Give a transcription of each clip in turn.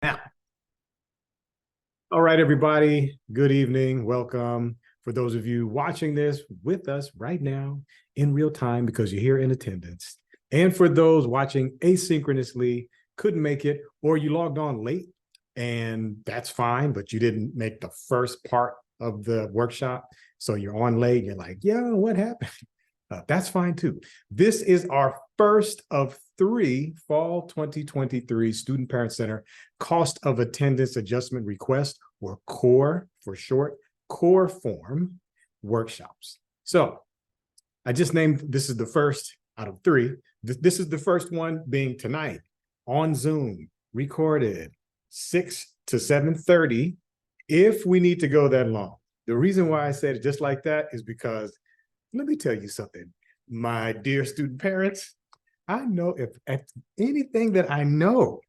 Now, all right, everybody, good evening. Welcome. For those of you watching this with us right now in real time because you're here in attendance. And for those watching asynchronously, couldn't make it, or you logged on late, and that's fine, but you didn't make the first part of the workshop. So you're on late, you're like, yo, what happened? That's fine too. This is our first of 3 Fall 2023 Student Parent Center Cost of Attendance Adjustment Request, or COAAR for short, core form workshops. So I just named, this is the first out of 3. This is the first one being tonight on Zoom, recorded 6 to 7:30, if we need to go that long. The reason why I said it just like that is because, let me tell you something, my dear student parents, I know if anything that I know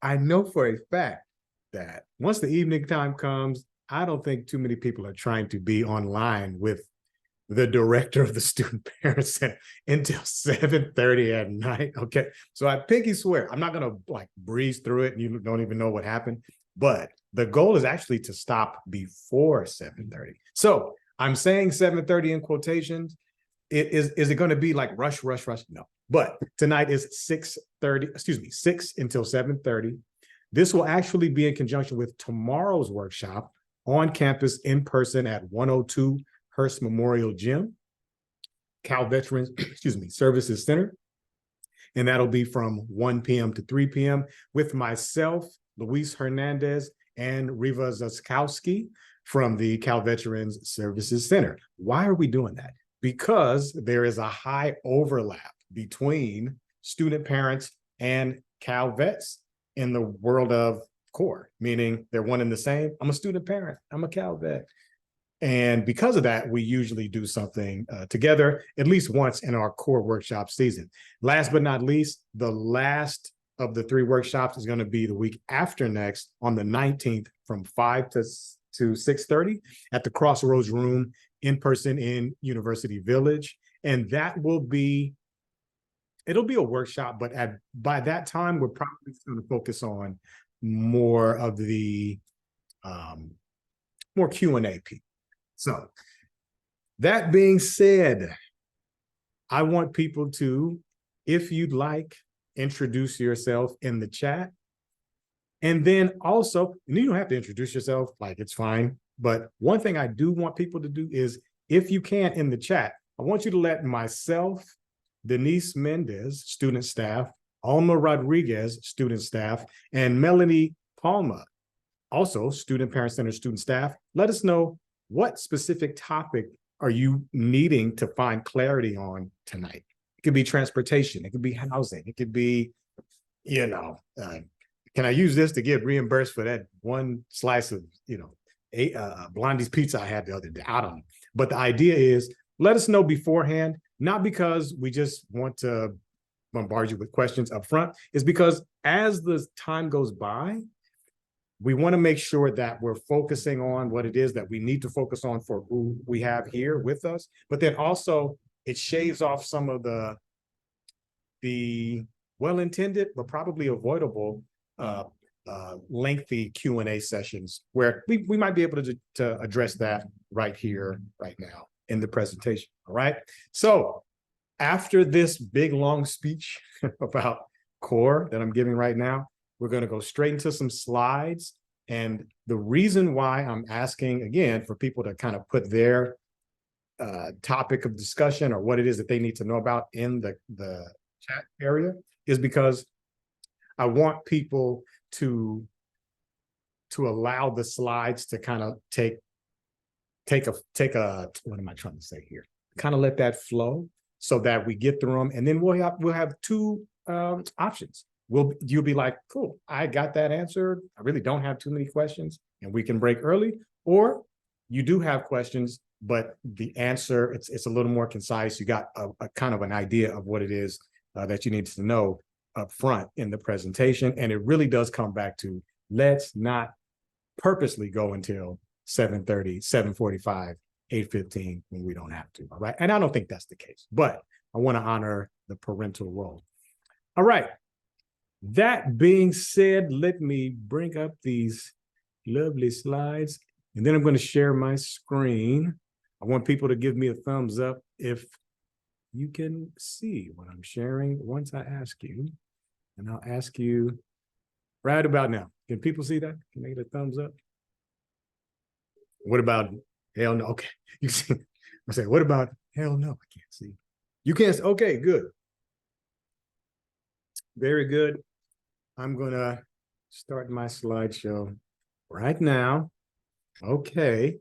for a fact that once the evening time comes, I don't think too many people are trying to be online with the director of the Student Parent Center until 7:30 at night. Okay. So I pinky swear, I'm not going to like breeze through it and you don't even know what happened. But the goal is actually to stop before 7:30. So I'm saying 7:30 in quotations. Is it going to be like rush? No. But tonight is 6 until 7:30. This will actually be in conjunction with tomorrow's workshop on campus in person at 102 Hearst Memorial Gym, Cal Veterans, Services Center. And that'll be from 1 p.m. to 3 p.m. with myself, Luis Hernandez, and Riva Zaskowski from the Cal Veterans Services Center. Why are we doing that? Because there is a high overlap between student parents and Cal Vets in the world of COAAR, meaning they're one and the same. I'm a student parent, I'm a Cal Vet. And because of that, we usually do something together at least once in our COAAR workshop season. Last but not least, the last of the 3 workshops is going to be the week after next on the 19th from 5 to 6:30 at the Crossroads Room in person in University Village. And that will be, it'll be a workshop, but by that time, we're probably going to focus on more of the more Q&A piece. So that being said, I want people to, if you'd like, introduce yourself in the chat. And then also, and you don't have to introduce yourself, like it's fine. But one thing I do want people to do is, if you can in the chat, I want you to let myself, Denise Mendez, student staff, Alma Rodriguez, student staff, and Melanie Palma, also Student Parent Center student staff, let us know what specific topic are you needing to find clarity on tonight. It could be transportation, it could be housing, it could be, can I use this to get reimbursed for that one slice of, Blondie's pizza I had the other day? I don't know. But the idea is, let us know beforehand, not because we just want to bombard you with questions up front. It's because as the time goes by, we want to make sure that we're focusing on what it is that we need to focus on for who we have here with us. But then also it shaves off some of the well-intended, but probably avoidable lengthy Q&A sessions where we might be able to address that right here, right now in the presentation. All right. So after this big, long speech about COAAR that I'm giving right now, we're going to go straight into some slides. And the reason why I'm asking, again, for people to kind of put their topic of discussion or what it is that they need to know about in the chat area is because I want people to allow the slides to kind of take a, what am I trying to say here? Kind of let that flow so that we get through them. And then we'll have 2 options. You'll be like, cool, I got that answered. I really don't have too many questions and we can break early. Or you do have questions, but the answer, it's a little more concise. You got a kind of an idea of what it is that you need to know up front in the presentation. And it really does come back to, let's not purposely go until 7:30, 7:45, 8:15 when we don't have to. All right. And I don't think that's the case, but I want to honor the parental role. All right. That being said, let me bring up these lovely slides, and then I'm going to share my screen. I want people to give me a thumbs up if you can see what I'm sharing once I ask you, and I'll ask you right about now. Can people see that? Can they get a thumbs up? What about hell no? Okay, you see. I say, what about hell no? I can't see. You can't. Okay, good. Very good. I'm gonna start my slideshow right now. Okay.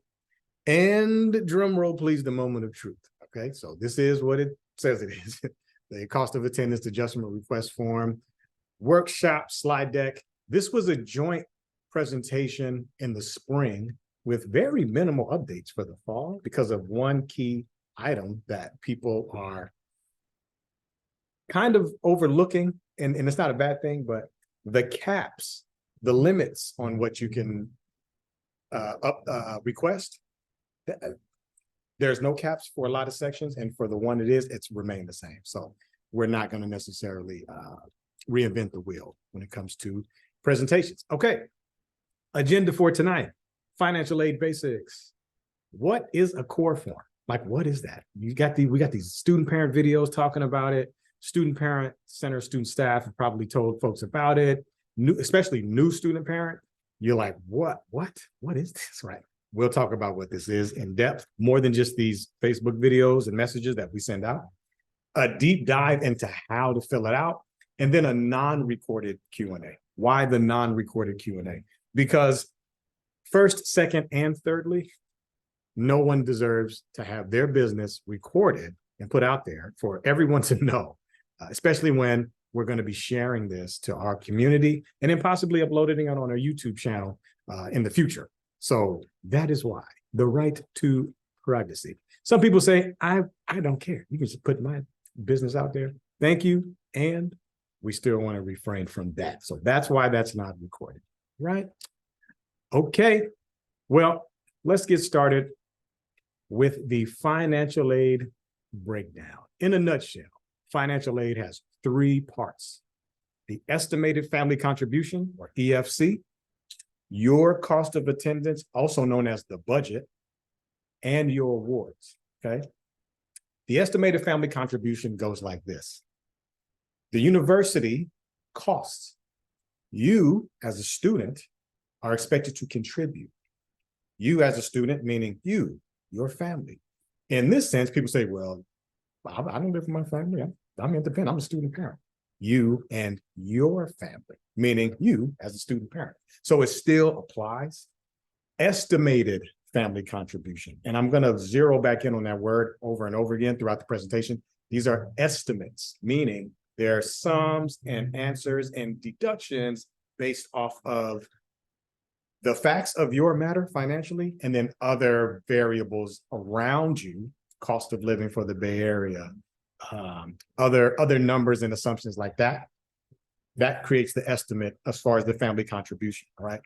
And drum roll, please, the moment of truth. Okay, so this is what it says it is. The cost of attendance adjustment request form, workshop slide deck. This was a joint presentation in the spring with very minimal updates for the fall because of one key item that people are kind of overlooking, and it's not a bad thing, but the caps, the limits on what you can request, there's no caps for a lot of sections, and for the one it is, it's remained the same. So we're not going to necessarily reinvent the wheel when it comes to presentations. Okay, agenda for tonight, financial aid basics. What is a COAAR form? Like, what is that? We got these student parent videos talking about it. Student parent center, student staff have probably told folks about it. Especially new student parent. You're like, what is this, right? We'll talk about what this is in depth, more than just these Facebook videos and messages that we send out. A deep dive into how to fill it out, and then a non-recorded Q&A. Why the non-recorded Q&A? Because first, second, and thirdly, no one deserves to have their business recorded and put out there for everyone to know, especially when we're going to be sharing this to our community and then possibly uploading it on our YouTube channel in the future. So that is why the right to privacy. Some people say, I don't care. You can just put my business out there. Thank you. And we still want to refrain from that. So that's why that's not recorded, right? Okay. Well, let's get started with the financial aid breakdown. In a nutshell, financial aid has three parts: the estimated family contribution, or EFC, your cost of attendance, also known as the budget, and your awards, okay? The estimated family contribution goes like this. The university costs. You, as a student, are expected to contribute. You, as a student, meaning you, your family. In this sense, people say, well, I don't live with my family. I'm independent. I'm a student parent. You and your family, meaning you as a student parent. So it still applies. Estimated family contribution. And I'm going to zero back in on that word over and over again throughout the presentation. These are estimates, meaning there are sums and answers and deductions based off of the facts of your matter financially, and then other variables around you, cost of living for the Bay Area, other numbers and assumptions like that. That creates the estimate as far as the family contribution, all right?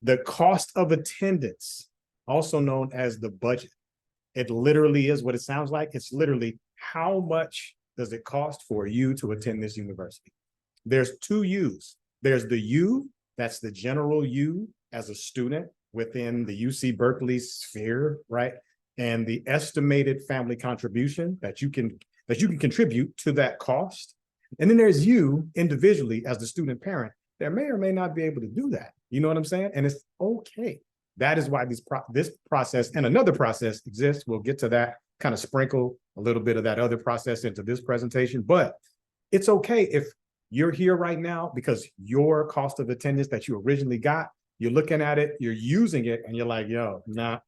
The cost of attendance, also known as the budget. It literally is what it sounds like. It's literally how much does it cost for you to attend this university? There's two U's. There's the U, that's the general U as a student within the UC Berkeley sphere, right? And the estimated family contribution that you can contribute to that cost. And then there's you individually as the student parent that may or may not be able to do that. You know what I'm saying? And it's okay. That is why this process and another process exists. We'll get to that, kind of sprinkle a little bit of that other process into this presentation, but it's okay if you're here right now because your cost of attendance that you originally got, you're looking at it, you're using it, and you're like, yo, nah,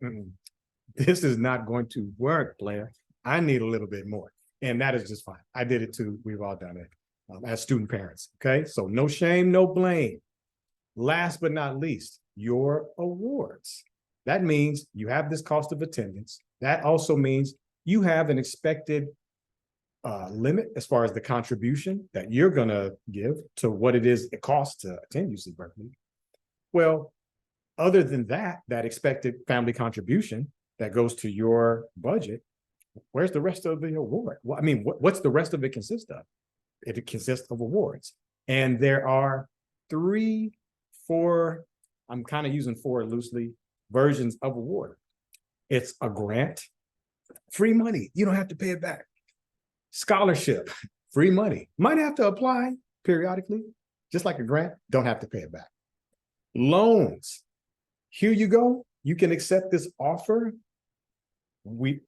this is not going to work, player. I need a little bit more. And that is just fine. I did it too. We've all done it as student parents, okay? So no shame, no blame. Last but not least, your awards. That means you have this cost of attendance. That also means you have an expected limit as far as the contribution that you're gonna give to what it is it costs to attend UC Berkeley. Well, other than that expected family contribution that goes to your budget, where's the rest of the award? Well, I mean, what's the rest of it consist of? It consists of awards. And there are 3, 4, I'm kind of using 4 loosely, versions of award. It's a grant, free money, you don't have to pay it back. Scholarship, free money, might have to apply periodically, just like a grant, don't have to pay it back. Loans, here you go, you can accept this offer. We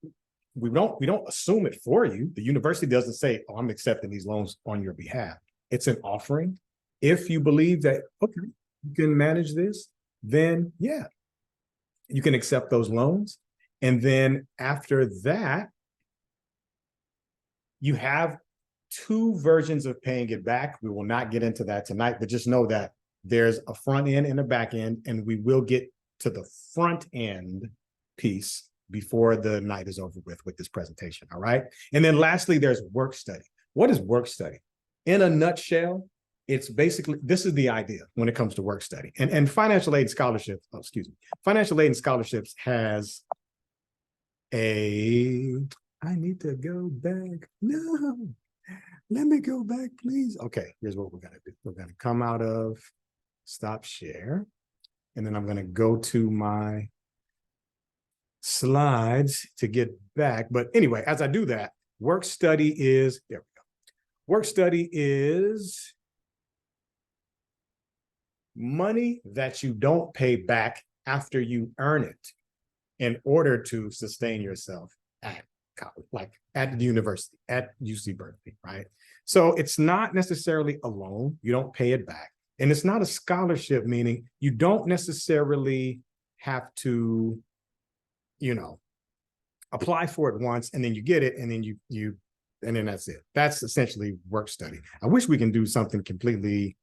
don't assume it for you. The university doesn't say, oh, I'm accepting these loans on your behalf. It's an offering. If you believe that, okay, you can manage this, then yeah, you can accept those loans. And then after that, you have 2 versions of paying it back. We will not get into that tonight, but just know that there's a front end and a back end, and we will get to the front end piece before the night is over with this presentation, all right? And then lastly, there's work study. What is work study? In a nutshell, it's basically, this is the idea when it comes to work study. And financial aid and scholarships, financial aid and scholarships has I need to go back. No, let me go back, please. Okay, here's what we're gonna do. We're gonna come out of stop share, and then I'm gonna go to my slides to get back. But anyway, as I do that, work study is, there we go. Work study is money that you don't pay back after you earn it in order to sustain yourself at college, like at the university, at UC Berkeley, right? So it's not necessarily a loan, you don't pay it back. And it's not a scholarship, meaning you don't necessarily have to, you know, apply for it once and then you get it and then and then that's it. That's essentially work study. I wish we can do something completely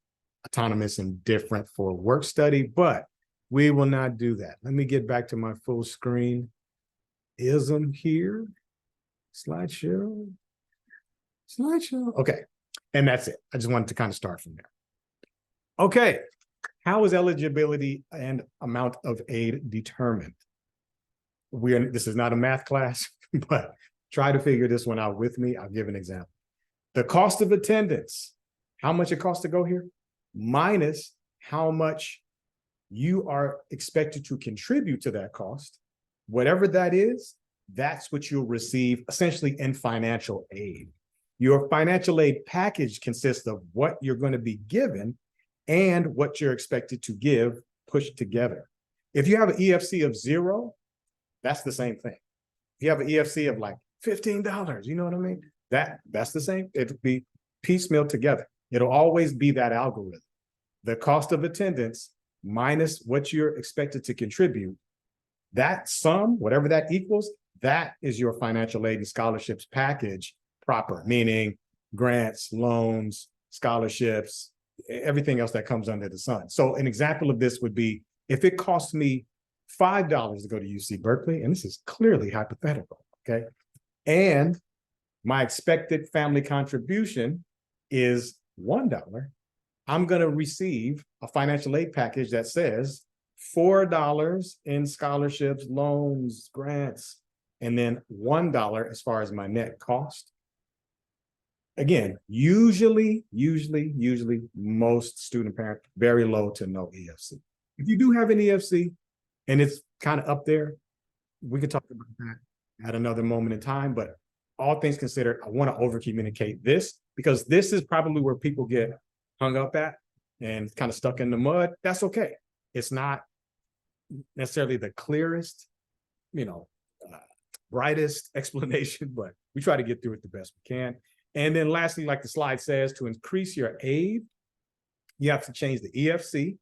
autonomous and different for work study, but we will not do that. Let me get back to my full screen ism here. Slideshow. Okay, and that's it. I just wanted to kind of start from there. Okay, how is eligibility and amount of aid determined? This is not a math class, but try to figure this one out with me. I'll give an example. The cost of attendance, how much it costs to go here, minus how much you are expected to contribute to that cost. Whatever that is, that's what you'll receive essentially in financial aid. Your financial aid package consists of what you're going to be given and what you're expected to give pushed together. If you have an EFC of 0, that's the same thing. If you have an EFC of like $15, you know what I mean? That's the same. It'll be piecemeal together. It'll always be that algorithm. The cost of attendance minus what you're expected to contribute, that sum, whatever that equals, that is your financial aid and scholarships package proper, meaning grants, loans, scholarships, everything else that comes under the sun. So an example of this would be if it costs me $5 to go to UC Berkeley, and this is clearly hypothetical, okay? And my expected family contribution is $1, I'm gonna receive a financial aid package that says $4 in scholarships, loans, grants, and then $1 as far as my net cost. Again, usually most student parents, very low to no EFC. If you do have an EFC and it's kind of up there, we can talk about that at another moment in time, but all things considered, I want to over communicate this because this is probably where people get hung up at and kind of stuck in the mud. That's okay. It's not necessarily the clearest, brightest explanation, but we try to get through it the best we can. And then lastly, like the slide says, to increase your aid, you have to change the EFC,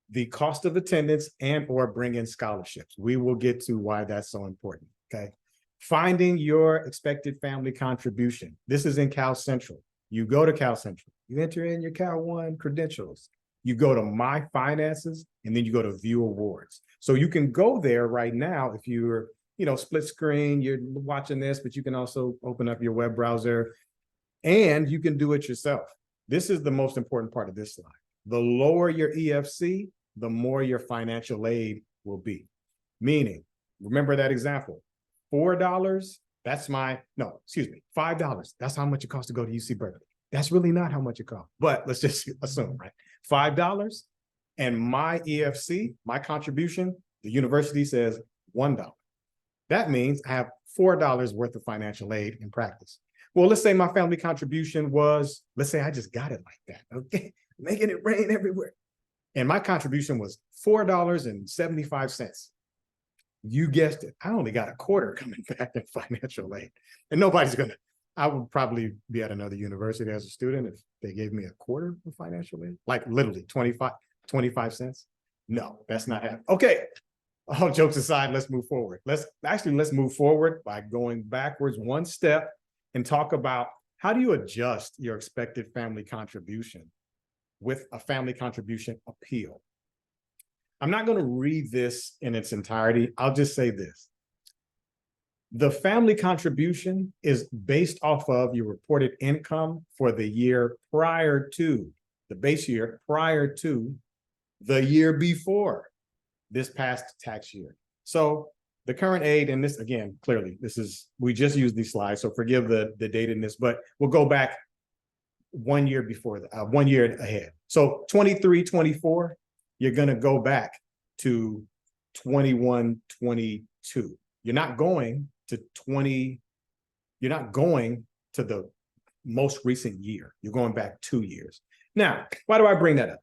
the cost of attendance, and or bring in scholarships. We will get to why that's so important, okay? Finding your expected family contribution. This is in Cal Central. You go to Cal Central, you enter in your Cal One credentials, you go to My Finances, and then you go to View Awards. So you can go there right now if you're, split screen, you're watching this, but you can also open up your web browser and you can do it yourself. This is the most important part of this slide. The lower your EFC, the more your financial aid will be. Meaning, remember that example, $4, that's $5, that's how much it costs to go to UC Berkeley. That's really not how much it costs. But let's just assume, right? $5 and my EFC, my contribution, the university says $1. That means I have $4 worth of financial aid in practice. Well, let's say my family contribution was, let's say I just got it like that, okay? Making it rain everywhere. And my contribution was $4.75. You guessed it. I only got a quarter coming back in financial aid. And nobody's gonna, I would probably be at another university as a student if they gave me a quarter of financial aid, like literally 25 cents. No, that's not happening. Okay, all jokes aside, let's move forward. Let's move forward by going backwards one step and talk about how do you adjust your expected family contribution with a family contribution appeal. I'm not going to read this in its entirety. I'll just say this. The family contribution is based off of your reported income for the year prior to, the base year prior to the year before this past tax year. So the current aid, and this again, clearly, this is, we just used these slides, so forgive the datedness, but we'll go back 1 year before, 1 year ahead. So 23, 24, you're going to go back to 21, 22. You're not going to 20, you're not going to the most recent year. You're going back 2 years. Now, why do I bring that up?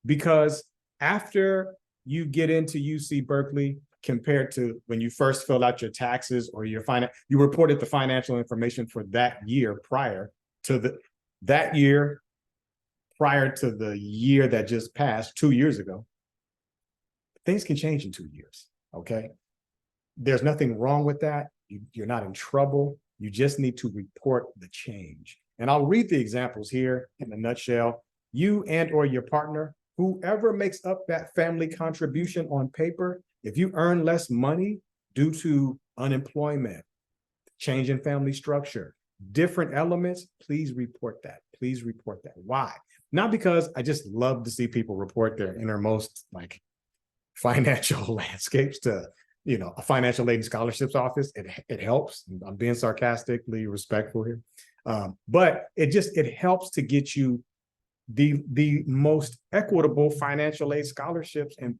Because after you get into UC Berkeley, compared to when you first filled out your taxes or your you reported the financial information for that year prior to that year prior to the year that just passed 2 years ago, things can change in 2 years, okay? There's nothing wrong with that. You're not in trouble. You just need to report the change. And I'll read the examples here in a nutshell. You and or your partner, whoever makes up that family contribution on paper, if you earn less money due to unemployment, change in family structure, different elements, please report that. Please report that. Why? Not because I just love to see people report their innermost like financial landscapes to, you know, a financial aid and scholarships office. It helps. I'm being sarcastically respectful here. But it helps to get you the most equitable financial aid scholarships and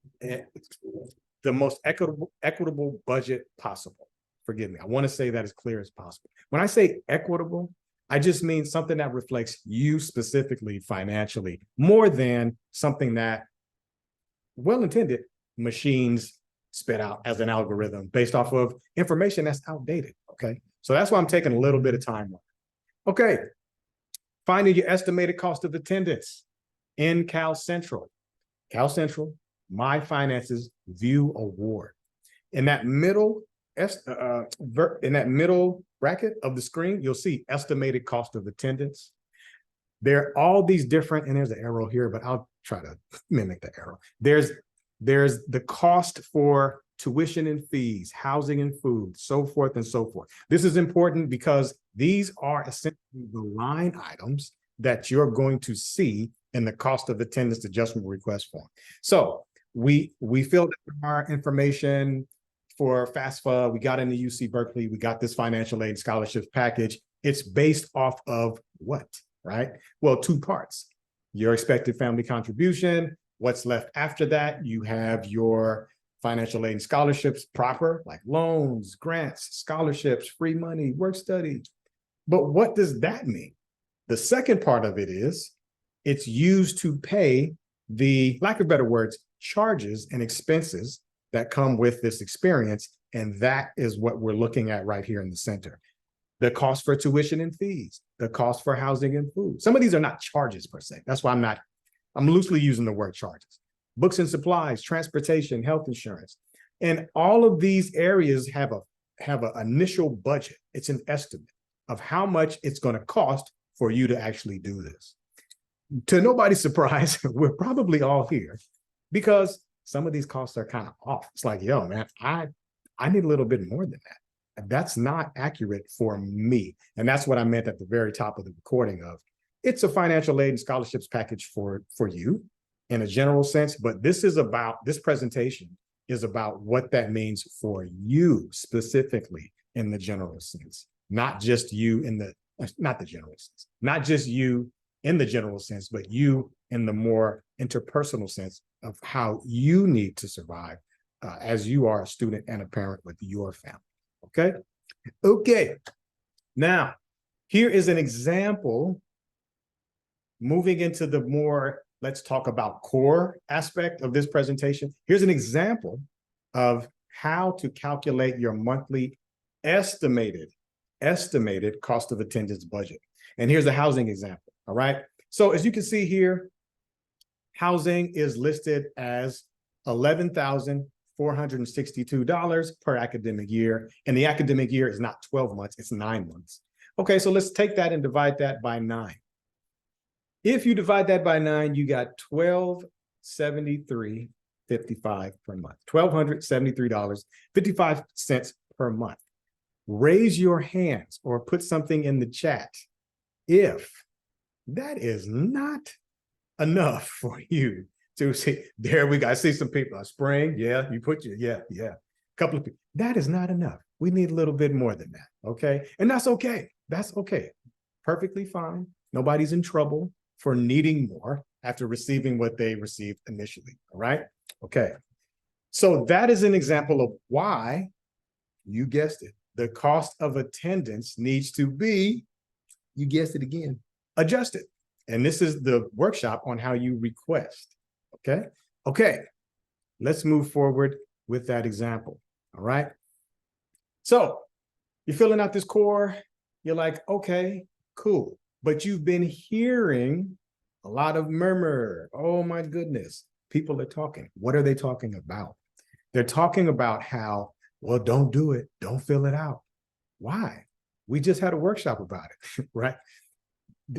the most equitable budget possible. Forgive me. I want to say that as clear as possible. When I say equitable, I just mean something that reflects you specifically financially, more than something that, well-intended, machines spit out as an algorithm based off of information that's outdated, okay? So that's why I'm taking a little bit of time. Okay, finding your estimated cost of attendance in Cal Central. Cal Central, My Finances View Award. In that middle bracket of the screen, you'll see estimated cost of attendance. There are all these different, and there's an arrow here, but I'll try to mimic the arrow. There's the cost for tuition and fees, housing and food, so forth and so forth. This is important because these are essentially the line items that you're going to see in the cost of attendance adjustment request form. So we filled out our information for FAFSA, we got into UC Berkeley, we got this financial aid scholarships package. It's based off of what, right? Well, two parts. Your expected family contribution, what's left after that, you have your financial aid and scholarships proper, like loans, grants, scholarships, free money, work study. But what does that mean? The second part of it is, it's used to pay the, lack of better words, charges and expenses that come with this experience. And that is what we're looking at right here in the center. The cost for tuition and fees, the cost for housing and food. Some of these are not charges per se. That's why I'm loosely using the word charges. Books and supplies, transportation, health insurance. And all of these areas have an initial budget. It's an estimate of how much it's going to cost for you to actually do this. To nobody's surprise, we're probably all here because some of these costs are kind of off. It's like, yo, man, I need a little bit more than that. That's not accurate for me. And that's what I meant at the very top of the recording of, it's a financial aid and scholarships package for you in a general sense, but this presentation is about what that means for you specifically in the general sense, not just you in the not the general sense, not just you in the general sense, but you in the more interpersonal sense of how you need to survive as you are a student and a parent with your family. Okay. Okay. Now, here is an example. Moving into the more, let's talk about COAAR aspect of this presentation. Here's an example of how to calculate your monthly estimated cost of attendance budget. And here's a housing example, all right? So as you can see here, housing is listed as $11,462 per academic year. And the academic year is not 12 months, it's 9 months. Okay, so let's take that and divide that by 9. If you divide that by 9, you got $1,273.55 per month, $1,273.55 per month. Raise your hands or put something in the chat if that is not enough for you to see. There we go. I see some people. Spring, yeah, you put your, yeah. Couple of people. That is not enough. We need a little bit more than that, okay? And that's okay. That's okay. Perfectly fine. Nobody's in trouble for needing more after receiving what they received initially, all right? Okay, so that is an example of why, you guessed it, the cost of attendance needs to be, you guessed it again, adjusted. And this is the workshop on how you request, okay? Okay, let's move forward with that example, all right? So you're filling out this COAAR, you're like, okay, cool. But you've been hearing a lot of murmur. Oh my goodness, people are talking. What are they talking about? They're talking about how, well, don't do it. Don't fill it out. Why? We just had a workshop about it, right?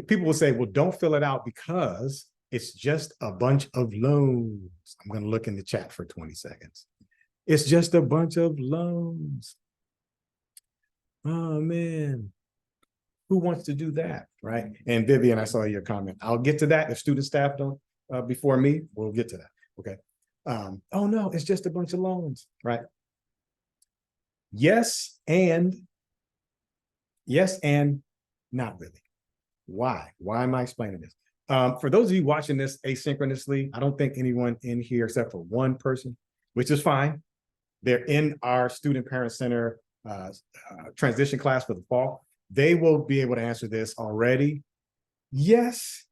People will say, well, don't fill it out because it's just a bunch of loans. I'm going to look in the chat for 20 seconds. It's just a bunch of loans. Oh, man. Who wants to do that, right? And Vivian, I saw your comment. I'll get to that. If student staff don't before me, we'll get to that, okay? Oh no, it's just a bunch of loans, right? Yes and not really. Why? Why am I explaining this? For those of you watching this asynchronously, I don't think anyone in here except for one person, which is fine. They're in our Student Parent Center transition class for the fall. They will be able to answer this already. Yes,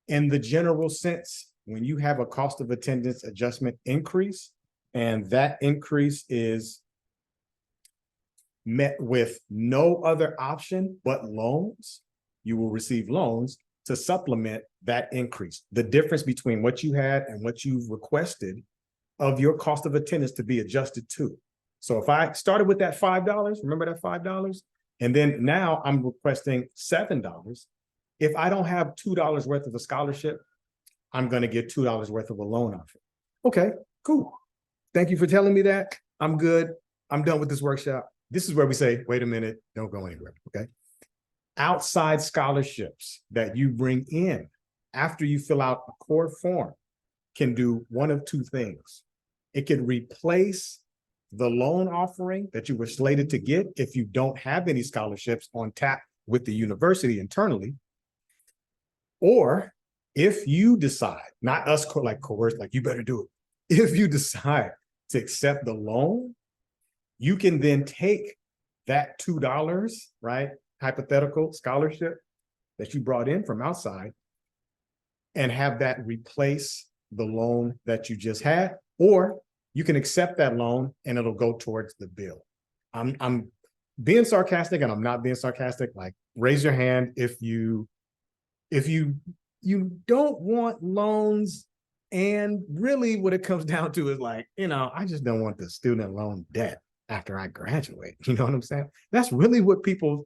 in the general sense, when you have a cost of attendance adjustment increase, and that increase is met with no other option but loans, you will receive loans to supplement that increase. The difference between what you had and what you've requested of your cost of attendance to be adjusted to. So if I started with that $5, remember that $5? And then now I'm requesting $7. If I don't have $2 worth of a scholarship, I'm going to get $2 worth of a loan offer. Okay, cool. Thank you for telling me that. I'm good. I'm done with this workshop. This is where we say, wait a minute, don't go anywhere, okay? Outside scholarships that you bring in after you fill out a core form can do one of two things. It can replace the loan offering that you were slated to get if you don't have any scholarships on tap with the university internally. Or if you decide, not us like coerce, like you better do it. If you decide to accept the loan, you can then take that $2, right, hypothetical scholarship that you brought in from outside and have that replace the loan that you just had, or you can accept that loan and it'll go towards the bill. I'm being sarcastic and I'm not being sarcastic. Like, raise your hand if you don't want loans, and really what it comes down to is like, I just don't want the student loan debt after I graduate. You know what I'm saying? That's really what people,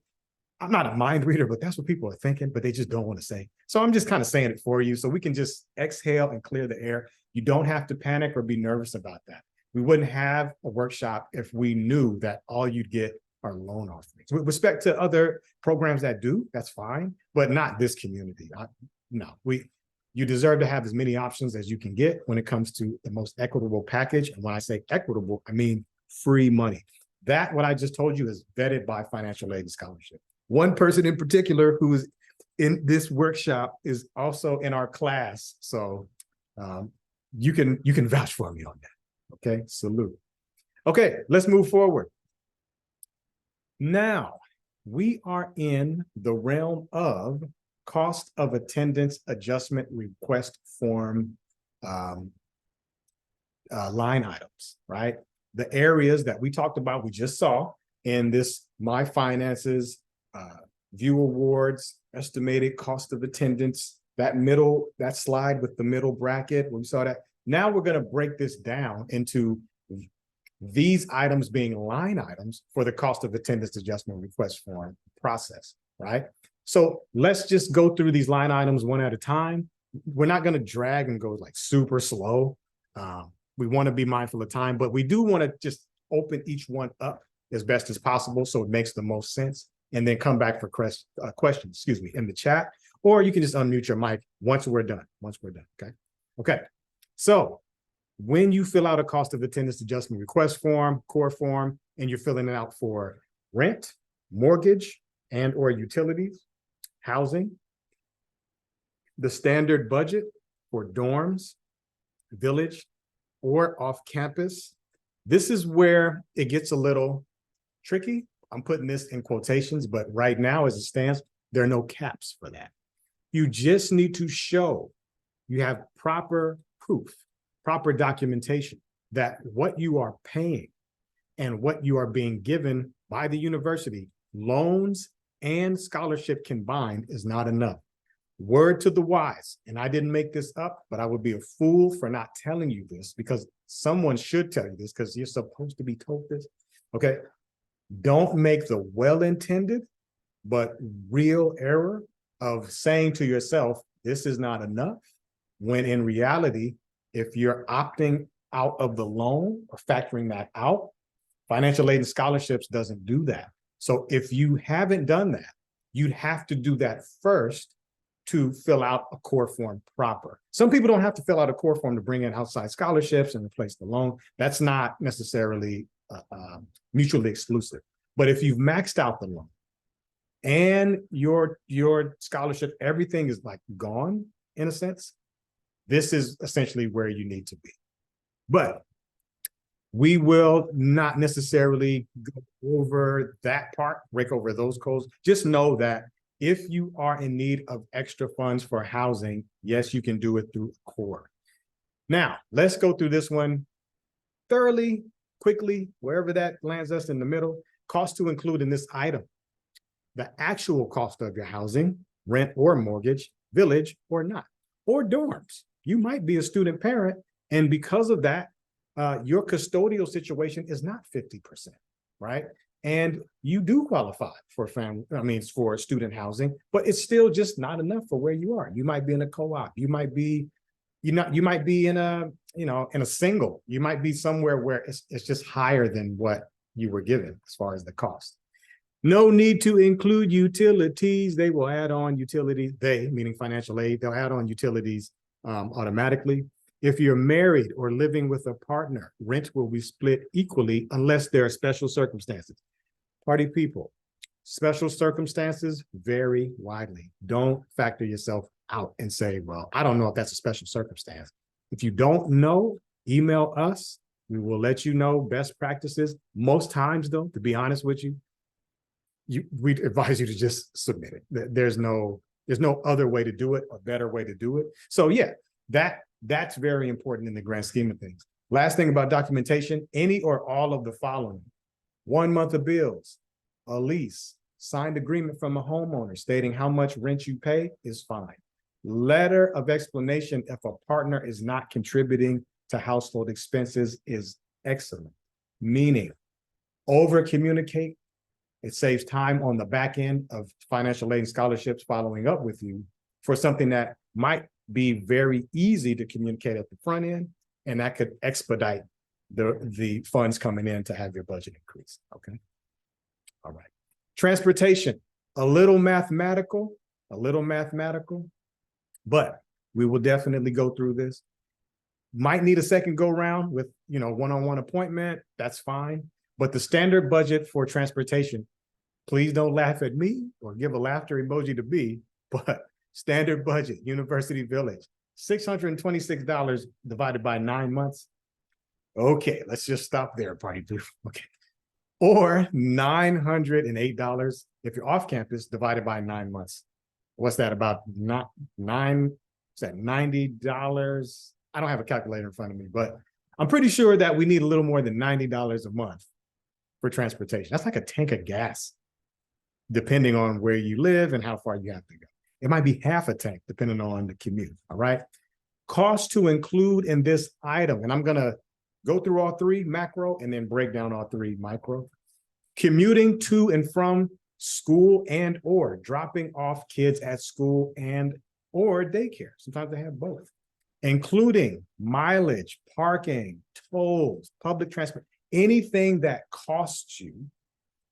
I'm not a mind reader, but that's what people are thinking, but they just don't want to say. So I'm just kind of saying it for you so we can just exhale and clear the air. You don't have to panic or be nervous about that. We wouldn't have a workshop if we knew that all you'd get are loan offerings. With respect to other programs that do, that's fine, but not this community. You deserve to have as many options as you can get when it comes to the most equitable package. And when I say equitable, I mean free money. That, what I just told you, is vetted by financial aid and scholarship. One person in particular who's in this workshop is also in our class. So you can vouch for me on that. Okay, salute. Okay, let's move forward. Now, we are in the realm of cost of attendance adjustment request form line items, right? The areas that we talked about, we just saw in this My Finances, View Awards, estimated cost of attendance, that slide with the middle bracket, we saw that. Now we're going to break this down into these items being line items for the cost of attendance adjustment request form process, right? So let's just go through these line items one at a time. We're not going to drag and go like super slow. We want to be mindful of time, but we do want to just open each one up as best as possible so it makes the most sense, and then come back for questions, in the chat, or you can just unmute your mic once we're done, okay? Okay, so when you fill out a cost of attendance adjustment request form, COAAR form, and you're filling it out for rent, mortgage, and or utilities, housing, the standard budget for dorms, village, or off campus, this is where it gets a little tricky. I'm putting this in quotations, but right now as it stands, there are no caps for that. You just need to show you have proper proof, proper documentation that what you are paying and what you are being given by the university, loans and scholarship combined, is not enough. Word to the wise, and I didn't make this up, but I would be a fool for not telling you this, because someone should tell you this because you're supposed to be told this. Okay, don't make the well-intended but real error of saying to yourself, this is not enough, when in reality, if you're opting out of the loan or factoring that out, financial aid and scholarships doesn't do that. So if you haven't done that, you'd have to do that first to fill out a COAAR form proper. Some people don't have to fill out a COAAR form to bring in outside scholarships and replace the loan. That's not necessarily mutually exclusive. But if you've maxed out the loan and your scholarship, everything is like gone in a sense, this is essentially where you need to be. But we will not necessarily go over that part, break over those codes. Just know that if you are in need of extra funds for housing, yes, you can do it through COAAR. Now, let's go through this one thoroughly, quickly, wherever that lands us in the middle. Cost to include in this item: the actual cost of your housing, rent or mortgage, village or not, or dorms. You might be a student parent, and because of that, your custodial situation is not 50%, right? And you do qualify for for student housing, but it's still just not enough for where you are. You might be in a co-op. You might be, you might be in a, in a single. You might be somewhere where it's just higher than what you were given as far as the cost. No need to include utilities. They will add on utilities. They, meaning financial aid, they'll add on utilities automatically. If you're married or living with a partner, rent will be split equally unless there are special circumstances. Party people, special circumstances vary widely. Don't factor yourself out and say, well, I don't know if that's a special circumstance. If you don't know, email us. We will let you know best practices. Most times, though, to be honest with you, we'd advise you to just submit it. There's no other way to do it, or better way to do it. So yeah, that's very important in the grand scheme of things. Last thing about documentation: any or all of the following: 1 month of bills, a lease, signed agreement from a homeowner stating how much rent you pay is fine. Letter of explanation if a partner is not contributing to household expenses is excellent. Meaning, over communicate. It saves time on the back end of financial aid and scholarships following up with you for something that might be very easy to communicate at the front end, and that could expedite the funds coming in to have your budget increase. Okay. All right. Transportation, a little mathematical, but we will definitely go through this. Might need a second go round with, one-on-one appointment. That's fine. But the standard budget for transportation Please don't laugh at me or give a laughter emoji to me, but standard budget, University Village, $626 divided by 9 months. Okay, let's just stop there, party people. Okay. Or $908 if you're off campus divided by 9 months. What's that, about not nine? Is that $90? I don't have a calculator in front of me, but I'm pretty sure that we need a little more than $90 a month for transportation. That's like a tank of gas, depending on where you live and how far you have to go. It might be half a tank, depending on the commute, all right? Cost to include in this item, and I'm gonna go through all three macro and then break down all three micro. Commuting to and from school and or dropping off kids at school and or daycare. Sometimes they have both. Including mileage, parking, tolls, public transport, anything that costs you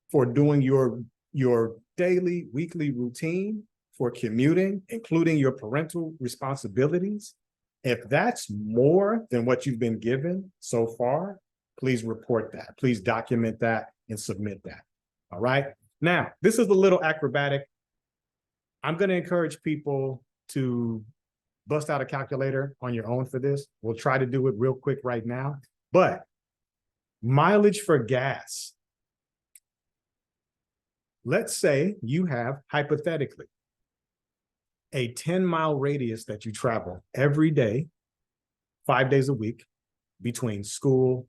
for doing your daily, weekly routine for commuting, including your parental responsibilities. If that's more than what you've been given so far, please report that. Please document that and submit that. All right. Now, this is a little acrobatic. I'm going to encourage people to bust out a calculator on your own for this. We'll try to do it real quick right now. But mileage for gas. Let's say you have, hypothetically, a 10-mile radius that you travel every day, 5 days a week, between school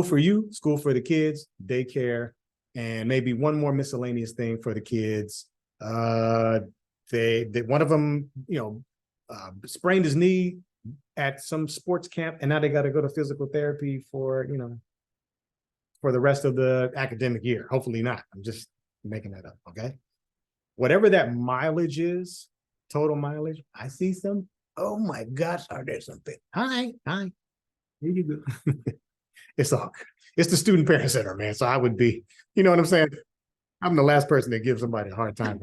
for you, school for the kids, daycare, and maybe one more miscellaneous thing for the kids. One of them, sprained his knee at some sports camp, and now they got to go to physical therapy for the rest of the academic year. Hopefully not. I'm just making that up. Okay. Whatever that mileage is, total mileage. I see some. Oh my gosh, are there something? Hi. Here you go. It's the student parent center, man. So I would be, you know what I'm saying? I'm the last person that gives somebody a hard time.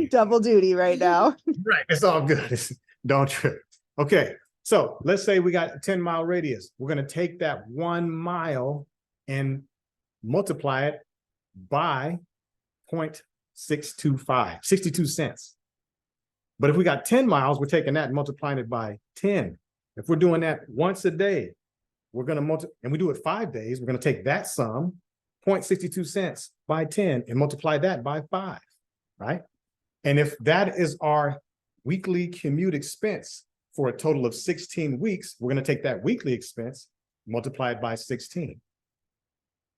Double duty right now. Right. It's all good. Don't trip. Okay. So let's say we got a 10-mile radius. We're going to take that 1 mile and multiply it by 0.625, 62 cents. But if we got 10 miles, we're taking that and multiplying it by 10. If we're doing that once a day, we're going to multiply, and we do it 5 days, we're going to take that sum, 0.62 cents by 10, and multiply that by 5, right? And if that is our weekly commute expense for a total of 16 weeks, we're going to take that weekly expense, multiply it by 16.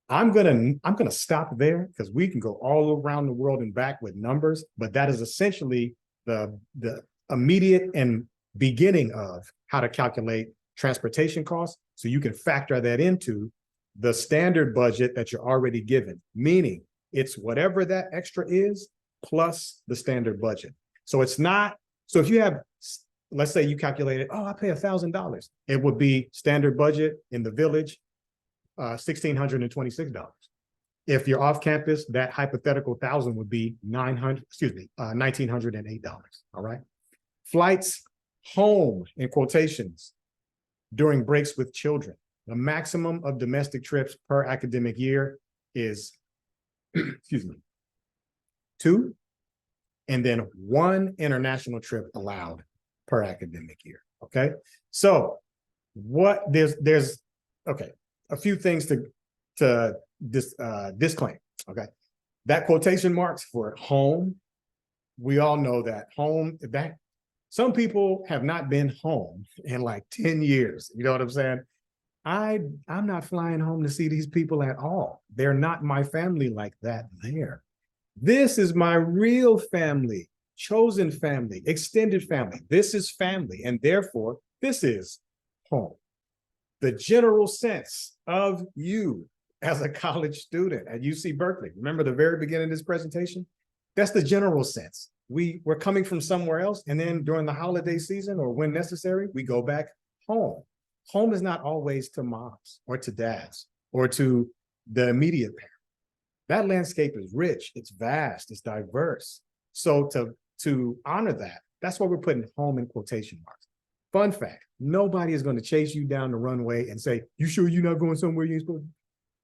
I'm gonna stop there because we can go all around the world and back with numbers, but that is essentially the immediate and beginning of how to calculate transportation costs. So you can factor that into the standard budget that you're already given, meaning it's whatever that extra is plus the standard budget. So it's not, so if you have, let's say you calculated, oh, I pay $1,000. It would be standard budget in the village, $1,626. If you're off campus, that hypothetical 1,000 would be $1,908. All right. Flights home, in quotations, during breaks with children. The maximum of domestic trips per academic year is, 2, and then 1 international trip allowed per academic year. Okay. So what there's okay, a few things to disclaim. Okay. That quotation marks for home. We all know that home, that some people have not been home in like 10 years. You know what I'm saying? I'm not flying home to see these people at all. They're not my family like that there. This is my real family, chosen family, extended family. This is family, and therefore this is home. The general sense of you as a college student at UC Berkeley. Remember the very beginning of this presentation? That's the general sense. We're coming from somewhere else, and then during the holiday season or when necessary, we go back home. Home is not always to moms or to dads or to the immediate parent. That landscape is rich, it's vast, it's diverse. So to honor that, that's why we're putting home in quotation marks. Fun fact, nobody is going to chase you down the runway and say, you sure you're not going somewhere you're supposed to?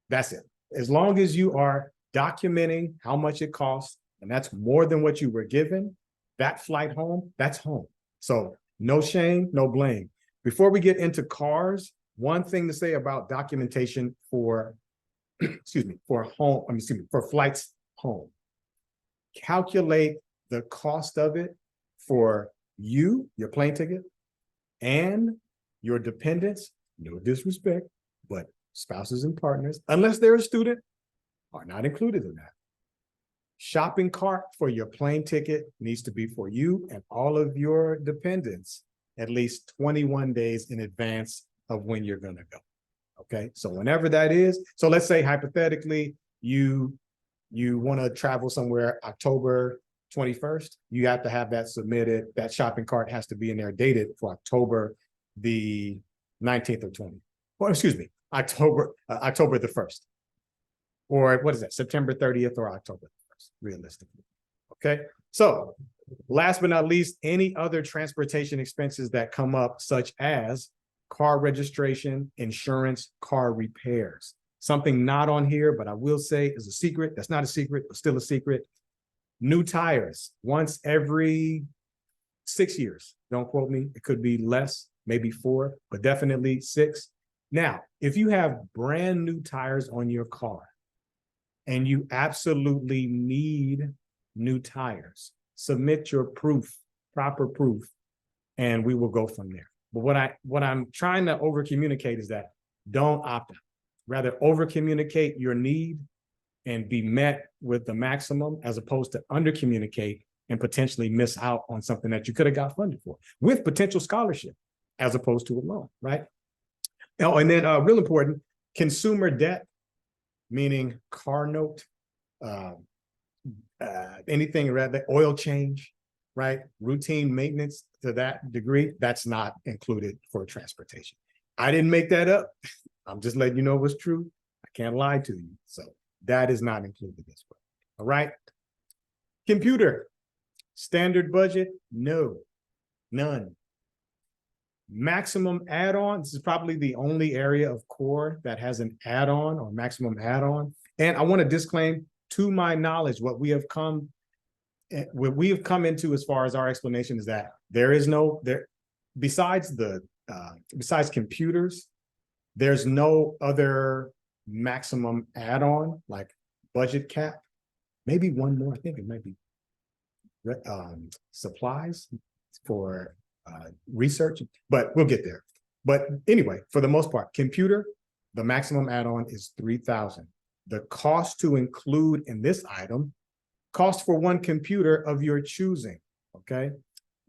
That's it. As long as you are documenting how much it costs, and that's more than what you were given, that flight home, that's home. So no shame, no blame. Before we get into cars, one thing to say about documentation for, excuse me, for home, for flights home. Calculate the cost of it for you, your plane ticket, and your dependents, no disrespect, but spouses and partners, unless they're a student, are not included in that. Shopping cart for your plane ticket needs to be for you and all of your dependents at least 21 days in advance of when you're going to go. Okay, so whenever that is, so let's say hypothetically you want to travel somewhere October 21st, you have to have that submitted. That shopping cart has to be in there dated for October the 19th or 20th, or excuse me, October the 1st. Or what is that, September 30th or October 1st, realistically. Okay, so last but not least, any other transportation expenses that come up, such as car registration, insurance, car repairs. Something not on here, but I will say is a secret. That's not a secret, but still a secret. New tires once every 6 years. Don't quote me. It could be less, maybe 4, but definitely 6. Now, if you have brand new tires on your car and you absolutely need new tires, submit your proof, proper proof, and we will go from there. But what I'm trying to over communicate is that don't opt out. Rather over communicate your need and be met with the maximum, as opposed to under communicate and potentially miss out on something that you could have got funded for with potential scholarship, as opposed to a loan, right? Oh, and then real important, consumer debt, meaning car note, anything around the oil change, right? Routine maintenance to that degree, that's not included for transportation. I didn't make that up. I'm just letting you know what's true. I can't lie to you. So that is not included as well. All right. Computer, standard budget, no, none. Maximum add-on, this is probably the only area of COAAR that has an add-on or maximum add-on. And I want to disclaim, to my knowledge, what we have come into as far as our explanation is that there is no, besides computers, there's no other maximum add-on like budget cap. Maybe one more, I think it might be supplies for research, but we'll get there. But anyway, for the most part, computer, the maximum add-on is $3,000. The cost to include in this item, cost for one computer of your choosing, okay?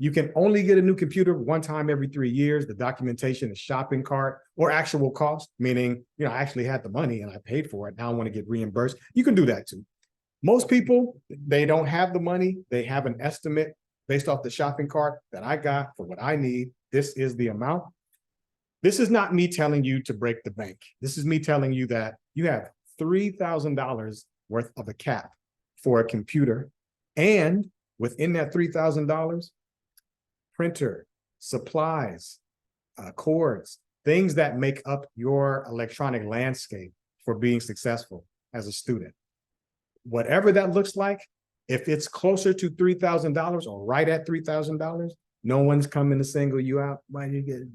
You can only get a new computer one time every 3 years. The documentation is shopping cart or actual cost, meaning, I actually had the money and I paid for it. Now I want to get reimbursed. You can do that too. Most people, they don't have the money. They have an estimate based off the shopping cart that I got for what I need. This is the amount. This is not me telling you to break the bank. This is me telling you that you have $3,000 worth of a cap for a computer. And within that $3,000, printer, supplies, cords, things that make up your electronic landscape for being successful as a student. Whatever that looks like, if it's closer to $3,000 or right at $3,000, no one's coming to single you out. Why you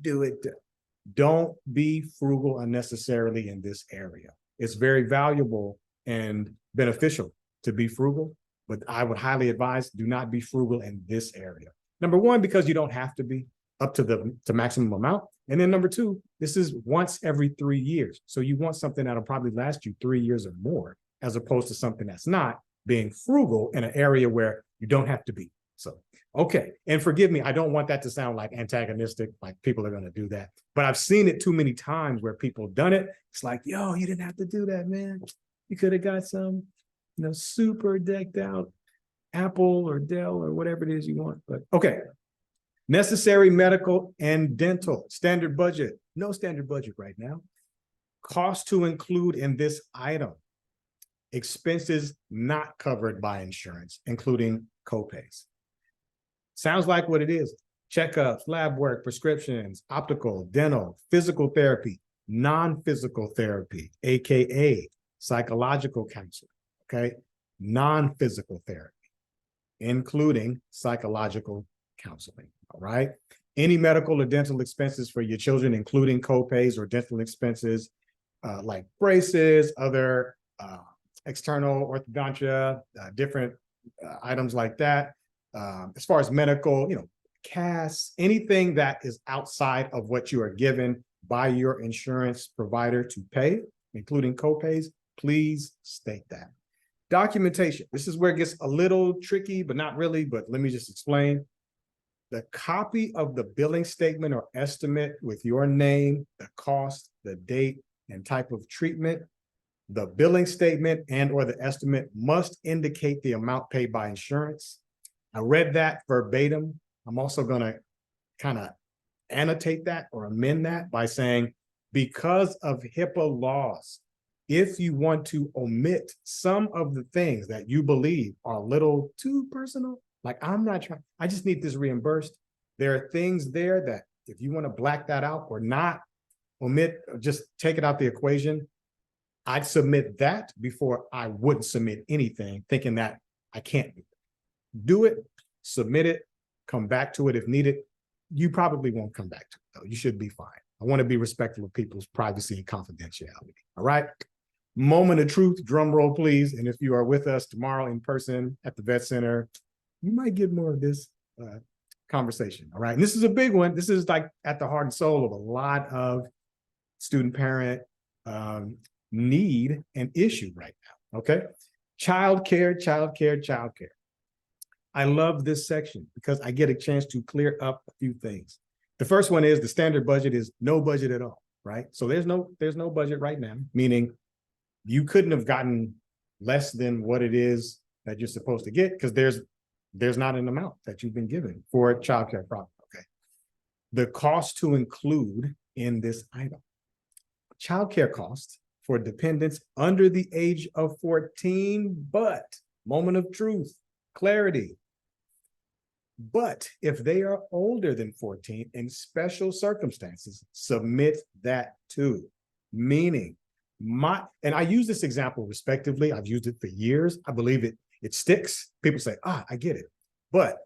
do it? Don't be frugal unnecessarily in this area. It's very valuable and beneficial to be frugal, but I would highly advise do not be frugal in this area. Number one, because you don't have to be up to the maximum amount. And then number two, this is once every 3 years. So you want something that'll probably last you 3 years or more, as opposed to something that's not, being frugal in an area where you don't have to be. So, okay. And forgive me, I don't want that to sound like antagonistic, like people are going to do that. But I've seen it too many times where people have done it. It's like, yo, you didn't have to do that, man. You could have got some, super decked out Apple or Dell or whatever it is you want. But okay. Necessary medical and dental, standard budget. No standard budget right now. Cost to include in this item. Expenses not covered by insurance, including copays. Sounds like what it is. Checkups, lab work, prescriptions, optical, dental, physical therapy, non-physical therapy, AKA psychological counseling, okay? Non-physical therapy, including psychological counseling, all right? Any medical or dental expenses for your children, including co-pays or dental expenses, like braces, other external orthodontia, different items like that. As far as medical, casts, anything that is outside of what you are given by your insurance provider to pay, including co-pays, please state that. Documentation. This is where it gets a little tricky, but not really, but let me just explain. The copy of the billing statement or estimate with your name, the cost, the date, and type of treatment. The billing statement and or the estimate must indicate the amount paid by insurance. I read that verbatim. I'm also going to kind of annotate that or amend that by saying, because of HIPAA laws, if you want to omit some of the things that you believe are a little too personal, like I'm not trying, I just need this reimbursed. There are things there that if you want to black that out or not omit, or just take it out the equation, I'd submit that before I wouldn't submit anything, thinking that I can't do it, submit it, come back to it if needed. You probably won't come back to it, though. You should be fine. I want to be respectful of people's privacy and confidentiality. All right. Moment of truth, drum roll, please. And if you are with us tomorrow in person at the Vet Center, you might get more of this conversation. All right. And this is a big one. This is like at the heart and soul of a lot of student parent need and issue right now. Okay. Childcare. I love this section because I get a chance to clear up a few things. The first one is the standard budget is no budget at all, right? So there's no budget right now, meaning you couldn't have gotten less than what it is that you're supposed to get because there's not an amount that you've been given for a childcare problem. Okay. The cost to include in this item. Childcare costs for dependents under the age of 14, but moment of truth, clarity. But if they are older than 14 in special circumstances, submit that too. Meaning, and I use this example respectively. I've used it for years. I believe it sticks. People say, I get it. But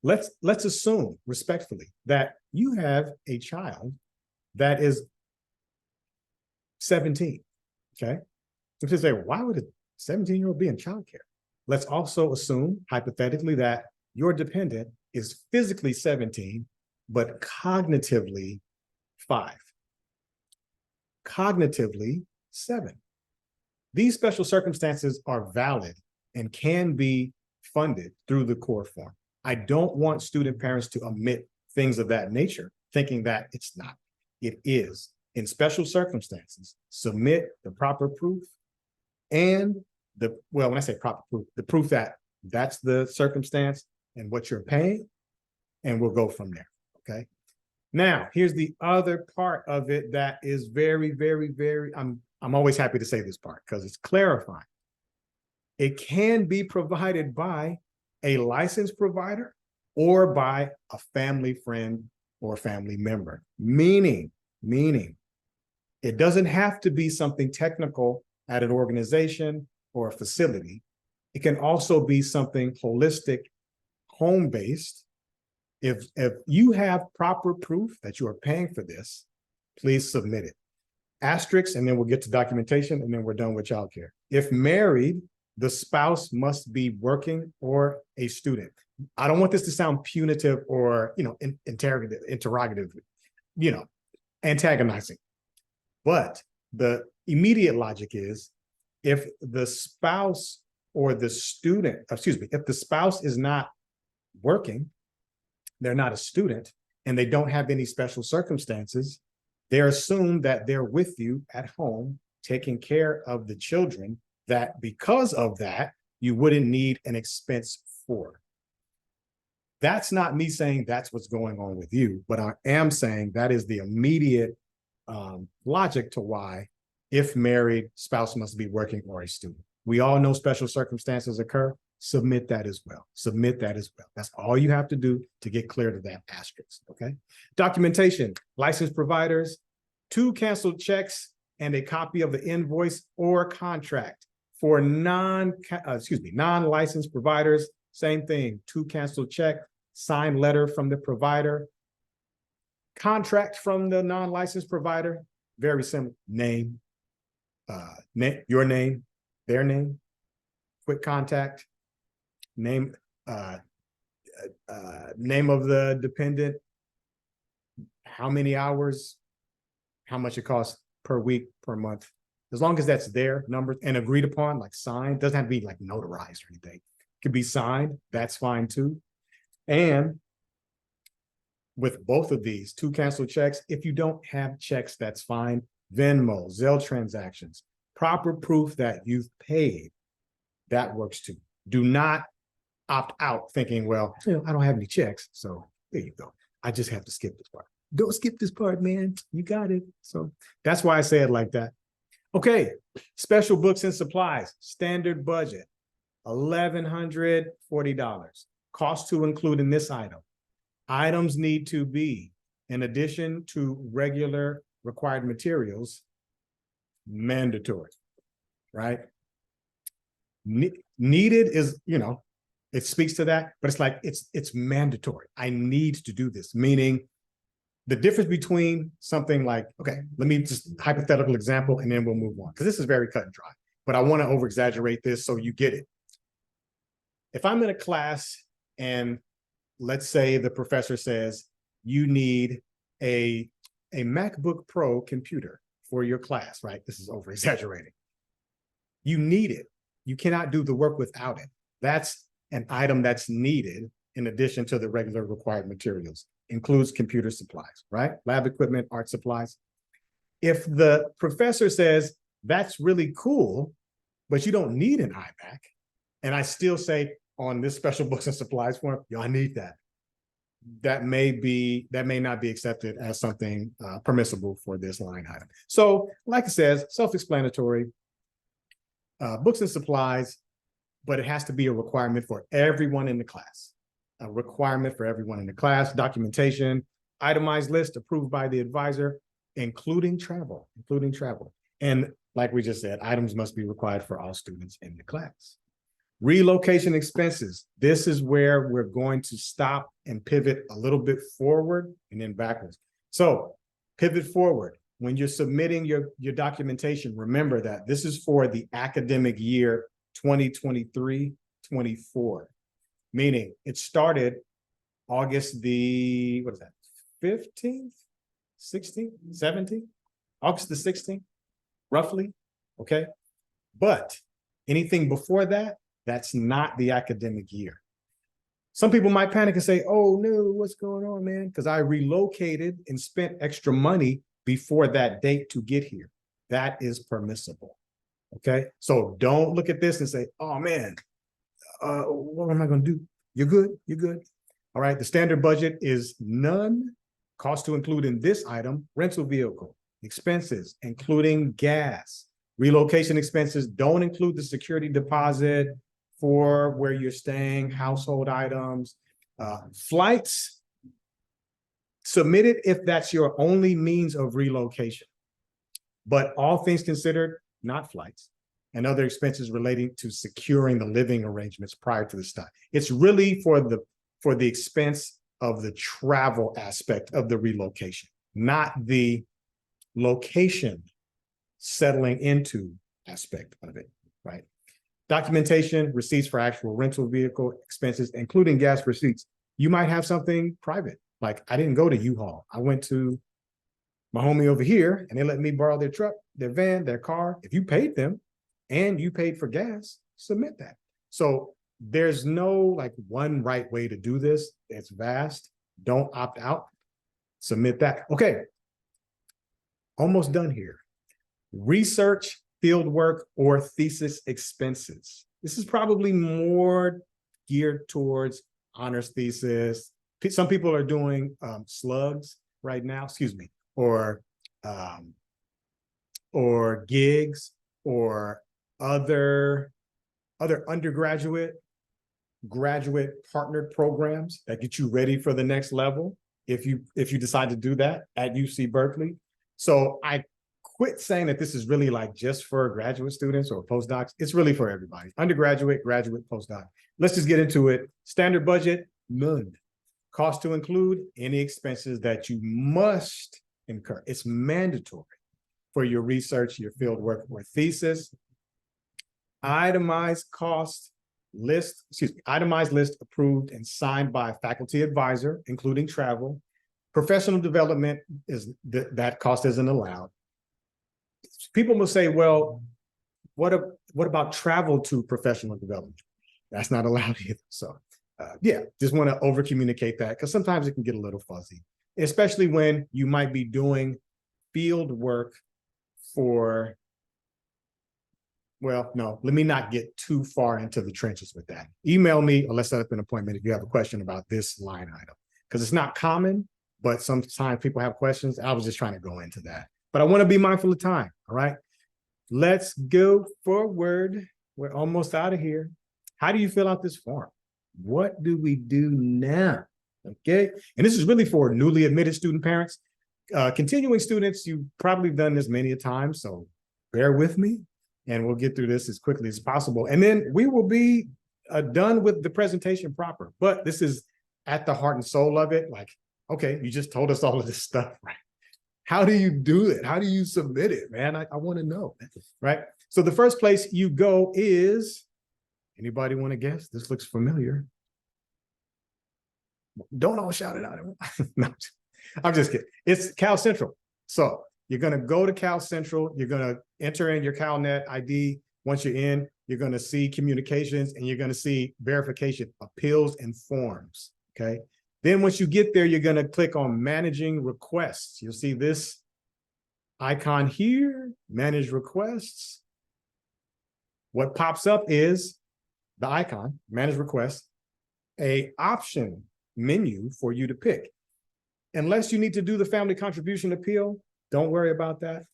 let's assume respectfully that you have a child that is 17. Okay. You can say, why would a 17-year-old be in childcare? Let's also assume hypothetically that your dependent is physically 17, but cognitively 5. Cognitively 7. These special circumstances are valid and can be funded through the COAAR form. I don't want student parents to omit things of that nature, thinking that it's not. It is. In special circumstances, submit the proper proof and when I say proper proof, the proof that that's the circumstance and what you're paying, and we'll go from there, okay? Now, here's the other part of it that is very, very, very, I'm always happy to say this part because it's clarifying. It can be provided by a licensed provider or by a family friend or family member, meaning it doesn't have to be something technical at an organization or a facility. It can also be something holistic, home-based. If you have proper proof that you are paying for this, please submit it. Asterisk, and then we'll get to documentation, and then we're done with childcare. If married, the spouse must be working or a student. I don't want this to sound punitive or, interrogative, antagonizing. But the immediate logic is if the spouse or the student, if the spouse is not working, they're not a student, and they don't have any special circumstances, they're assumed that they're with you at home, taking care of the children, that because of that, you wouldn't need an expense for. That's not me saying that's what's going on with you, but I am saying that is the immediate logic to why, if married, spouse must be working or a student. We all know special circumstances occur. Submit that as well. Submit that as well. That's all you have to do to get clear to that asterisk, okay? Documentation, licensed providers, 2 canceled checks and a copy of the invoice or contract. For non-licensed providers, same thing, 2 canceled check, signed letter from the provider, contract from the non-licensed provider, very simple, name, your name, their name, quick contact, name, name of the dependent, how many hours, how much it costs per week, per month. As long as that's their numbers and agreed upon, like signed, doesn't have to be like notarized or anything. It could be signed, that's fine too. And with both of these, 2 canceled checks, if you don't have checks, that's fine. Venmo, Zelle transactions, proper proof that you've paid, that works too. Do not opt out thinking, well, I don't have any checks, so there you go. I just have to skip this part. Don't skip this part, man. You got it. So that's why I say it like that. Okay, special books and supplies, standard budget, $1,140. Cost to include in this item. Items need to be, in addition to regular required materials, mandatory, right? Needed is, it speaks to that, but it's like, it's mandatory. I need to do this, meaning the difference between something like, okay, let me just hypothetical example, and then we'll move on, because this is very cut and dry, but I want to over exaggerate this so you get it. If I'm in a class and let's say the professor says, you need a MacBook Pro computer for your class, right? This is over exaggerating. You need it. You cannot do the work without it. That's an item that's needed in addition to the regular required materials. Includes computer supplies, right? Lab equipment, art supplies. If the professor says, that's really cool, but you don't need an iMac, and I still say on this special books and supplies form, I need that. That may not be accepted as something permissible for this line item. So like it says, self-explanatory, books and supplies, but it has to be a requirement for everyone in the class. A requirement for everyone in the class, documentation, itemized list approved by the advisor, including travel. And like we just said, items must be required for all students in the class. Relocation expenses. This is where we're going to stop and pivot a little bit forward and then backwards. So pivot forward. When you're submitting your documentation, remember that this is for the academic year 2023-24. Meaning it started August the, 15th, 16th, 17th, August the 16th, roughly, okay? But anything before that, that's not the academic year. Some people might panic and say, oh no, what's going on, man? Because I relocated and spent extra money before that date to get here. That is permissible, okay? So don't look at this and say, oh man, what am I going to do? You're good. All right. The standard budget is none. Cost to include in this item, rental vehicle, expenses, including gas. Relocation expenses don't include the security deposit for where you're staying, household items, flights. Submit it if that's your only means of relocation. But all things considered, not flights and other expenses relating to securing the living arrangements prior to the stop. It's really for the expense of the travel aspect of the relocation, not the location settling into aspect of it, right? Documentation, receipts for actual rental vehicle expenses, including gas receipts. You might have something private, like I didn't go to U-Haul. I went to my homie over here and they let me borrow their truck, their van, their car. If you paid them, and you paid for gas, submit that. So there's no like one right way to do this. It's vast. Don't opt out. Submit that. Okay. Almost done here. Research, field work, or thesis expenses. This is probably more geared towards honors thesis. Some people are doing slugs right now, or gigs, or other undergraduate, graduate partnered programs that get you ready for the next level if you decide to do that at UC Berkeley. So I quit saying that this is really like just for graduate students or postdocs. It's really for everybody, undergraduate, graduate, postdoc. Let's just get into it. Standard budget, none. Cost to include any expenses that you must incur. It's mandatory for your research, your field work, or thesis. Itemized list approved and signed by a faculty advisor, including travel. Professional development is that cost isn't allowed. People will say, well, what about travel to professional development? That's not allowed either. So yeah, just want to over communicate that because sometimes it can get a little fuzzy, especially when you might be doing field work for, well, no, let me not get too far into the trenches with that. Email me or let's set up an appointment if you have a question about this line item, because it's not common, but sometimes people have questions. I was just trying to go into that, but I want to be mindful of time. All right, let's go forward. We're almost out of here. How do you fill out this form? What do we do now? Okay, and this is really for newly admitted student parents. Continuing students, you've probably done this many a time, so bear with me, and we'll get through this as quickly as possible. And then we will be done with the presentation proper. But this is at the heart and soul of it. Like, okay, you just told us all of this stuff, right? How do you do it? How do you submit it, man? I want to know, right? So the first place you go is, anybody want to guess? This looks familiar. Don't all shout it out. No, I'm just kidding. It's Cal Central. So you're going to go to Cal Central. You're going to enter in your CalNet ID. Once you're in, you're going to see communications and you're going to see verification, appeals, and forms. Okay. Then once you get there, you're going to click on managing requests. You'll see this icon here, manage requests. What pops up is the icon, manage requests, a option menu for you to pick. Unless you need to do the family contribution appeal, don't worry about that.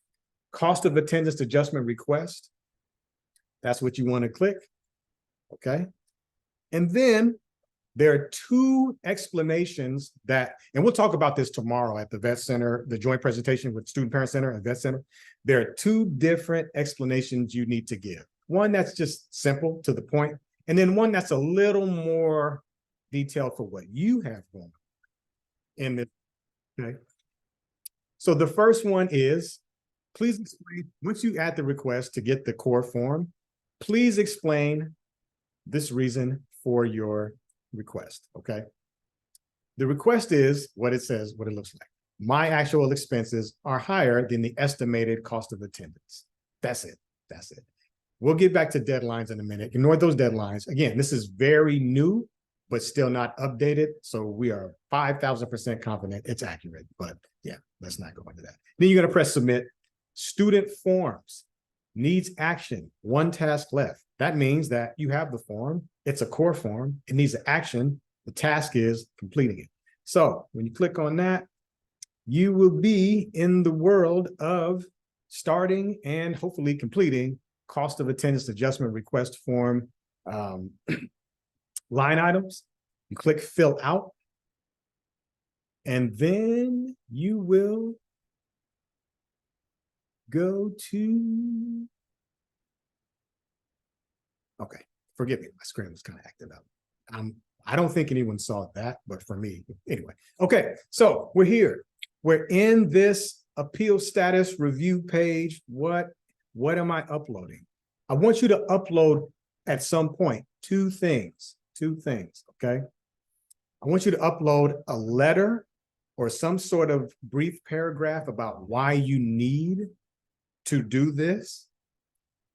Cost of attendance adjustment request. That's what you want to click. Okay. And then there are two explanations that, and we'll talk about this tomorrow at the Vet Center, the joint presentation with Student Parent Center and Vet Center. There are two different explanations you need to give. One that's just simple to the point, and then one that's a little more detailed for what you have going on in this. Okay. So the first one is, please explain, once you add the request to get the COAAR form, please explain this reason for your request. Okay. The request is what it says, what it looks like. My actual expenses are higher than the estimated cost of attendance. That's it. That's it. We'll get back to deadlines in a minute. Ignore those deadlines. Again, this is very new, but still not updated. So we are 5,000% confident it's accurate, but yeah, let's not go into that. Then you're going to press submit. Student forms, needs action, one task left. That means that you have the form. It's a COAAR form. It needs action. The task is completing it. So when you click on that, you will be in the world of starting and hopefully completing cost of attendance adjustment request form line items. You click fill out, and then you will go to, okay, forgive me, my screen was kind of acting up. I don't think anyone saw that, but for me, anyway. Okay, so we're here. We're in this appeal status review page. What am I uploading? I want you to upload at some point two things, okay? I want you to upload a letter or some sort of brief paragraph about why you need to do this.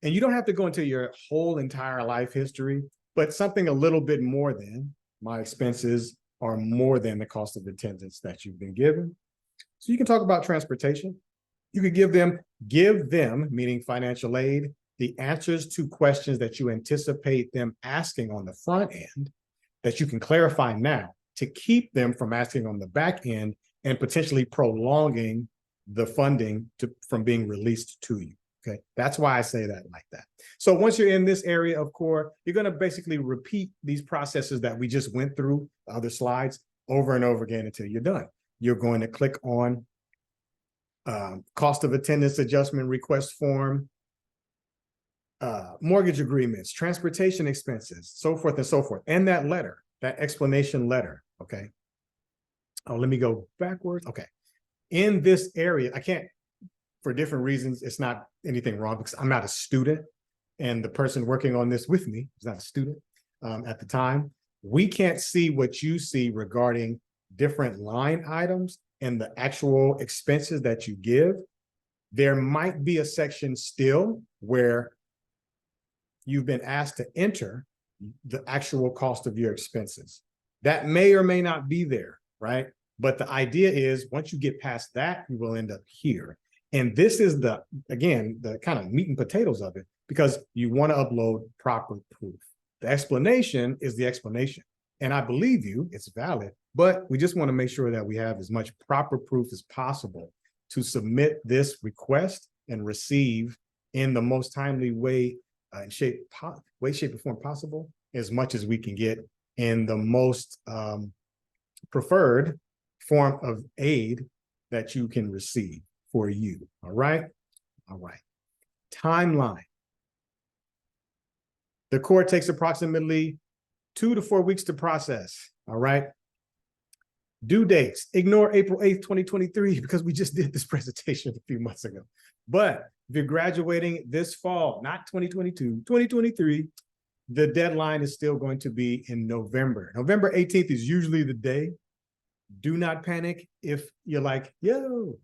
And you don't have to go into your whole entire life history, but something a little bit more than my expenses are more than the cost of attendance that you've been given. So you can talk about transportation. You could give them, meaning financial aid, the answers to questions that you anticipate them asking on the front end that you can clarify now to keep them from asking on the back end and potentially prolonging the funding from being released to you. Okay, that's why I say that like that. So once you're in this area of COAAR, you're going to basically repeat these processes that we just went through, other slides, over and over again until you're done. You're going to click on cost of attendance adjustment request form, mortgage agreements, transportation expenses, so forth and so forth. And that letter, that explanation letter, okay? Oh, let me go backwards. Okay. In this area, I can't, for different reasons, it's not anything wrong because I'm not a student and the person working on this with me is not a student at the time. We can't see what you see regarding different line items and the actual expenses that you give. There might be a section still where you've been asked to enter the actual cost of your expenses. That may or may not be there, right? But the idea is once you get past that, you will end up here. And this is the, again, the kind of meat and potatoes of it, because you want to upload proper proof. The explanation is the explanation. And I believe you, it's valid, but we just want to make sure that we have as much proper proof as possible to submit this request and receive in the most timely way, shape, and form possible, as much as we can get in the most preferred form of aid that you can receive for you. All right. All right. Timeline. The court takes approximately 2 to 4 weeks to process. All right. Due dates. Ignore April 8th, 2023, because we just did this presentation a few months ago. But if you're graduating this fall, not 2022, 2023, the deadline is still going to be in November. November 18th is usually the day. Do not panic if you're like, yo,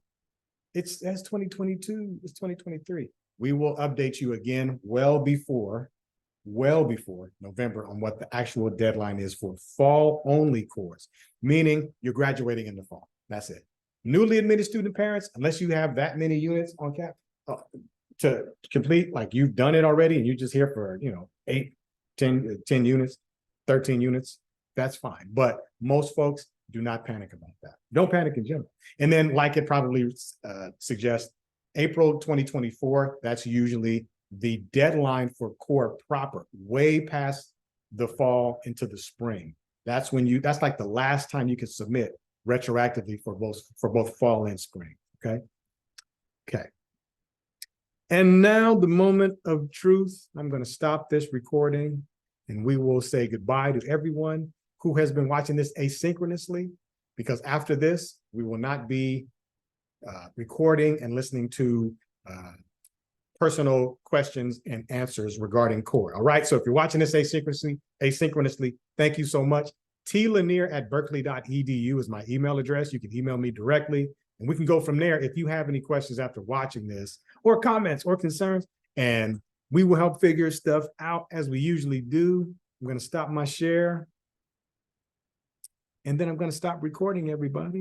that's 2022, it's 2023. We will update you again well before November on what the actual deadline is for fall only course, meaning you're graduating in the fall. That's it. Newly admitted student parents, unless you have that many units on cap to complete, like you've done it already and you're just here for, 8, 10 units, 13 units, that's fine. But most folks, do not panic about that. Don't panic in general. And then like it probably suggests, April 2024, that's usually the deadline for COAAR proper, way past the fall into the spring. That's when that's like the last time you can submit retroactively for both fall and spring. Okay. Okay. And now the moment of truth. I'm going to stop this recording and we will say goodbye to everyone who has been watching this asynchronously, because after this, we will not be recording and listening to personal questions and answers regarding COAAR. All right. So if you're watching this asynchronously, thank you so much. tlanier@berkeley.edu is my email address. You can email me directly and we can go from there if you have any questions after watching this, or comments or concerns, and we will help figure stuff out as we usually do. I'm going to stop my share and then I'm going to stop recording, everybody.